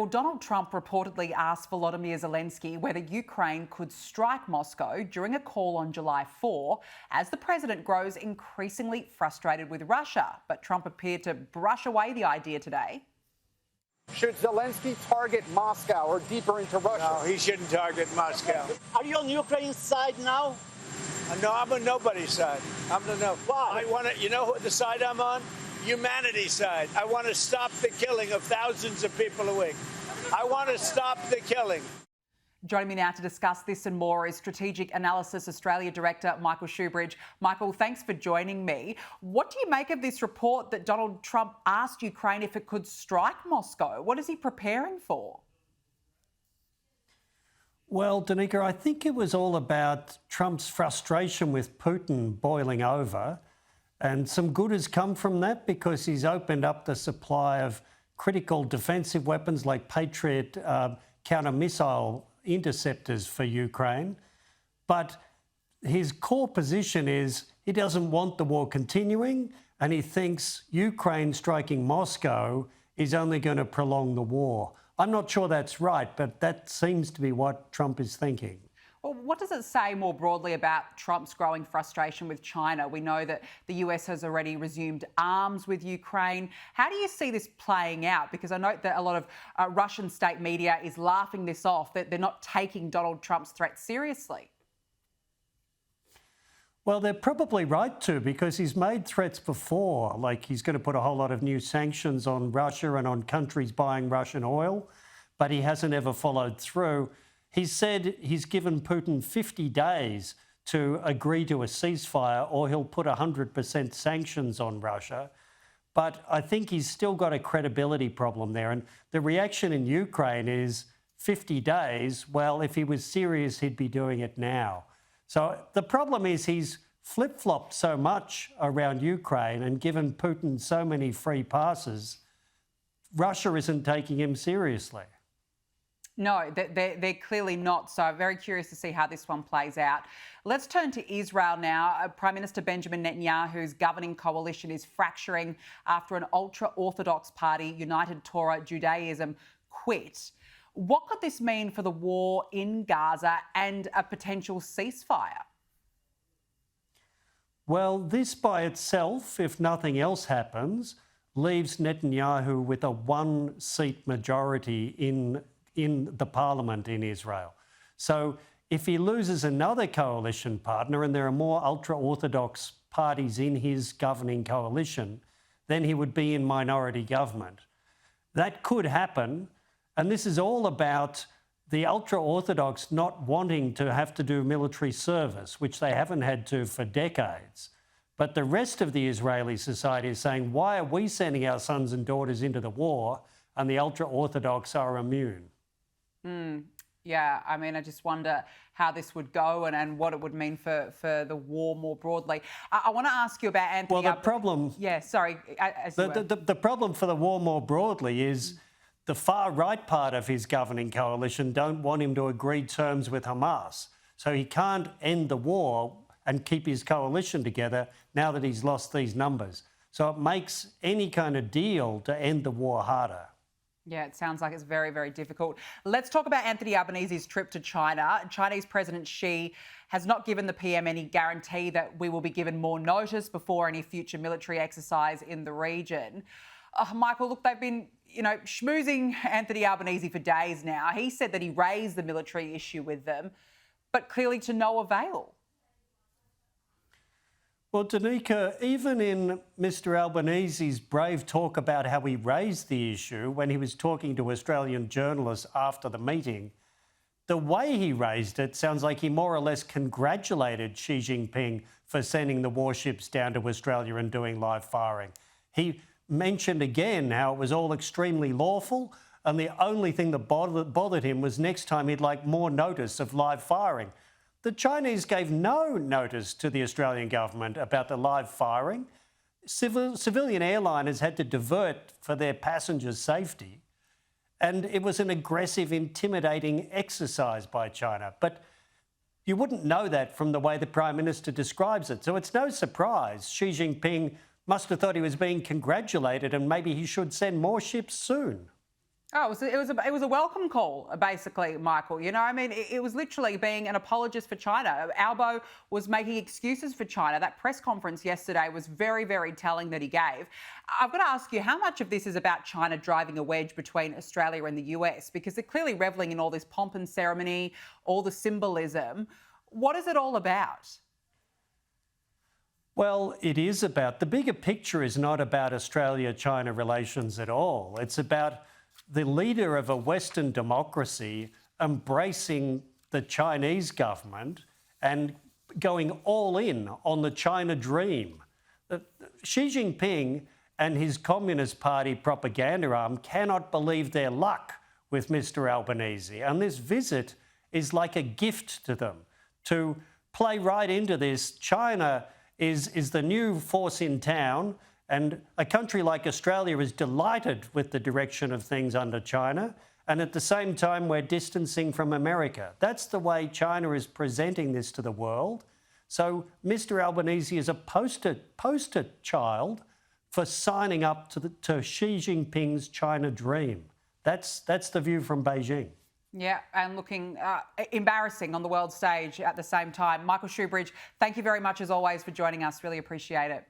Well, Donald Trump reportedly asked Volodymyr Zelensky whether Ukraine could strike Moscow during a call on July 4, as the president grows increasingly frustrated with Russia. But Trump appeared to brush away the idea today. Should Zelensky target Moscow or deeper into Russia? No, he shouldn't target Moscow. Are you on Ukraine's side now? No, I'm on nobody's side. I'm on no. Why? I want to. You know the side I'm on? Humanity's side. I want to stop the killing of thousands of people a week. I want to stop the killing. Joining me now to discuss this and more is Strategic Analysis Australia Director Michael Shoebridge. Michael, thanks for joining me. What do you make of this report that Donald Trump asked Ukraine if it could strike Moscow? What is he preparing for? Well, Danica, I think it was all about Trump's frustration with Putin boiling over. And some good has come from that because he's opened up the supply of critical defensive weapons like Patriot counter-missile interceptors for Ukraine. But his core position is he doesn't want the war continuing, and he thinks Ukraine striking Moscow is only going to prolong the war. I'm not sure that's right, but that seems to be what Trump is thinking. Well, what does it say more broadly about Trump's growing frustration with China? We know that the US has already resumed arms with Ukraine. How do you see this playing out? Because I note that a lot of Russian state media is laughing this off, that they're not taking Donald Trump's threat seriously. Well, they're probably right to, because he's made threats before, like he's going to put a whole lot of new sanctions on Russia and on countries buying Russian oil, but he hasn't ever followed through. He said he's given Putin 50 days to agree to a ceasefire or he'll put 100% sanctions on Russia. But I think he's still got a credibility problem there. And the reaction in Ukraine is 50 days. Well, if he was serious, he'd be doing it now. So the problem is he's flip-flopped so much around Ukraine and given Putin so many free passes, Russia isn't taking him seriously. No, they're clearly not. So I'm very curious to see how this one plays out. Let's turn to Israel now. Prime Minister Benjamin Netanyahu's governing coalition is fracturing after an ultra-Orthodox party, United Torah Judaism, quit. What could this mean for the war in Gaza and a potential ceasefire? Well, this by itself, if nothing else happens, leaves Netanyahu with a one-seat majority in the parliament in Israel. So if he loses another coalition partner, and there are more ultra-Orthodox parties in his governing coalition, then he would be in minority government. That could happen, and this is all about the ultra-Orthodox not wanting to have to do military service, which they haven't had to for decades. But the rest of the Israeli society is saying, why are we sending our sons and daughters into the war and the ultra-Orthodox are immune? Yeah, I mean, I just wonder how this would go and what it would mean for the war more broadly. I want to ask you about Anthony. Well, the problem... Yeah, sorry. The problem for the war more broadly is the far-right part of his governing coalition don't want him to agree terms with Hamas. So he can't end the war and keep his coalition together now that he's lost these numbers. So it makes any kind of deal to end the war harder. Yeah, it sounds like it's very, very difficult. Let's talk about Anthony Albanese's trip to China. Chinese President Xi has not given the PM any guarantee that we will be given more notice before any future military exercise in the region. Michael, look, they've been, schmoozing Anthony Albanese for days now. He said that he raised the military issue with them, but clearly to no avail. Well, Danica, even in Mr Albanese's brave talk about how he raised the issue when he was talking to Australian journalists after the meeting, the way he raised it sounds like he more or less congratulated Xi Jinping for sending the warships down to Australia and doing live firing. He mentioned again how it was all extremely lawful, and the only thing that bothered him was next time he'd like more notice of live firing. The Chinese gave no notice to the Australian government about the live firing. Civilian airliners had to divert for their passengers' safety. And it was an aggressive, intimidating exercise by China. But you wouldn't know that from the way the Prime Minister describes it. So it's no surprise Xi Jinping must have thought he was being congratulated and maybe he should send more ships soon. Oh, it was a welcome call, basically, Michael. You know, I mean, it was literally being an apologist for China. Albo was making excuses for China. That press conference yesterday was very, very telling that he gave. I've got to ask you, how much of this is about China driving a wedge between Australia and the US? Because they're clearly revelling in all this pomp and ceremony, all the symbolism. What is it all about? Well, it is about, the bigger picture is not about Australia-China relations at all. It's about the leader of a Western democracy embracing the Chinese government and going all in on the China dream. Xi Jinping and his Communist Party propaganda arm cannot believe their luck with Mr. Albanese. And this visit is like a gift to them to play right into this. China is the new force in town. And a country like Australia is delighted with the direction of things under China. And at the same time, we're distancing from America. That's the way China is presenting this to the world. So Mr. Albanese is a poster child for signing up to Xi Jinping's China dream. That's the view from Beijing. Yeah, and looking embarrassing on the world stage at the same time. Michael Shoebridge, thank you very much as always for joining us. Really appreciate it.